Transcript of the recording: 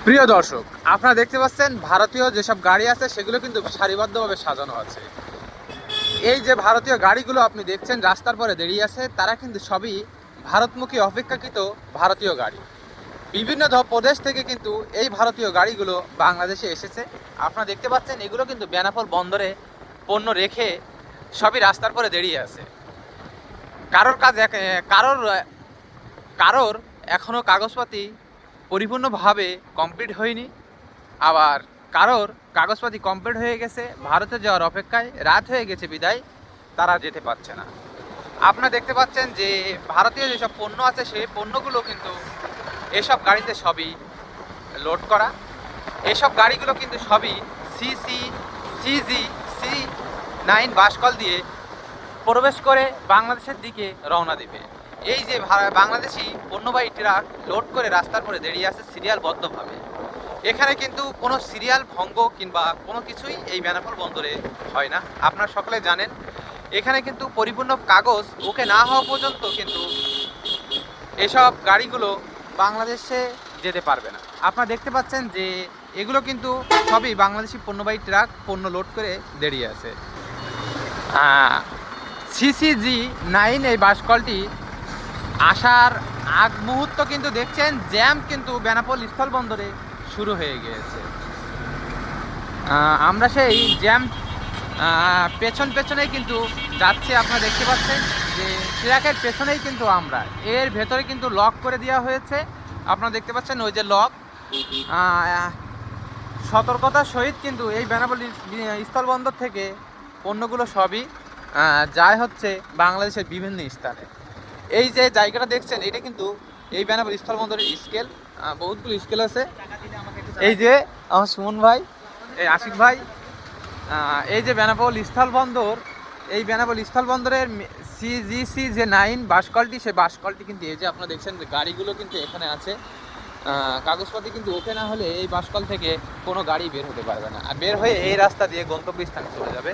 প্রিয় দর্শক, আপনারা দেখতে পাচ্ছেন ভারতীয় যেসব গাড়ি আছে সেগুলো কিন্তু সারিবদ্ধভাবে সাজানো আছে। এই যে ভারতীয় গাড়িগুলো আপনি দেখছেন রাস্তার পরে দাঁড়িয়ে আছে, তারা কিন্তু সবই ভারতমুখী অপেক্ষাকৃত ভারতীয় গাড়ি। বিভিন্ন প্রদেশ থেকে কিন্তু এই ভারতীয় গাড়িগুলো বাংলাদেশে এসেছে। আপনারা দেখতে পাচ্ছেন এগুলো কিন্তু বেনাপোল বন্দরে পণ্য রেখে সবই রাস্তার পরে দাঁড়িয়ে আছে। কারোর কাজ কারোর কারোর এখনও কাগজপাতি পরিপূর্ণভাবে কমপ্লিট হয়নি, আবার কারোর কাগজপাতি কমপ্লিট হয়ে গেছে, ভারতে যাওয়ার অপেক্ষায় রাত হয়ে গেছে বিদায় তারা যেতে পারছে না। আপনারা দেখতে পাচ্ছেন যে ভারতীয় যেসব পণ্য আছে সেই পণ্যগুলো কিন্তু এসব গাড়িতে সবই লোড করা। এসব গাড়িগুলো কিন্তু সবই CG-9 বাসকল দিয়ে প্রবেশ করে বাংলাদেশের দিকে রওনা দেবে। এই যে বাংলাদেশি পণ্যবাহী ট্রাক লোড করে রাস্তার পরে দাঁড়িয়ে আছে সিরিয়ালবদ্ধভাবে। এখানে কিন্তু কোনো সিরিয়াল ভঙ্গ কিংবা কোনো কিছুই এই বেনাপোল বন্দরে হয় না। আপনারা সকলে জানেন এখানে কিন্তু পরিপূর্ণ কাগজ ওকে না হওয়া পর্যন্ত কিন্তু এসব গাড়িগুলো বাংলাদেশে যেতে পারবে না। আপনারা দেখতে পাচ্ছেন যে এগুলো কিন্তু সবই বাংলাদেশি পণ্যবাহী ট্রাক পণ্য লোড করে দাঁড়িয়ে আছে। CCG-9 এই বাসকলটি আসার আগ মুহূর্ত কিন্তু দেখছেন জ্যাম কিন্তু বেনাপোল স্থলবন্দরে শুরু হয়ে গিয়েছে। আমরা সেই জ্যাম পেছনেই কিন্তু যাচ্ছে। আপনারা দেখতে পাচ্ছেন যে ট্রাকের পেছনেই কিন্তু আমরা, এর ভেতরে কিন্তু লক করে দেওয়া হয়েছে। আপনারা দেখতে পাচ্ছেন ওই যে লক। সতর্কতার সহিত কিন্তু এই বেনাপোল স্থলবন্দর থেকে পণ্যগুলো সবই যায় হচ্ছে বাংলাদেশের বিভিন্ন স্থানে। এই যে জায়গাটা দেখছেন এটা কিন্তু এই বেনাপোল স্থলবন্দরের স্কেল, বহুতগুলো স্কেল আছে। এই যে আমার সুমন ভাই, এই আশিক ভাই, এই যে বেনাপোল স্থলবন্দর, এই বেনাপোল স্থলবন্দরের CGC-9 বাসকলটি, সেই বাসকলটি কিন্তু এই যে আপনারা দেখছেন যে গাড়িগুলো কিন্তু এখানে আছে। কাগজপাতি কিন্তু ওকে না হলে এই বাসকল থেকে কোনো গাড়ি বের হতে পারবে না, আর বের হয়ে এই রাস্তা দিয়ে গন্তব্যস্থানে চলে যাবে।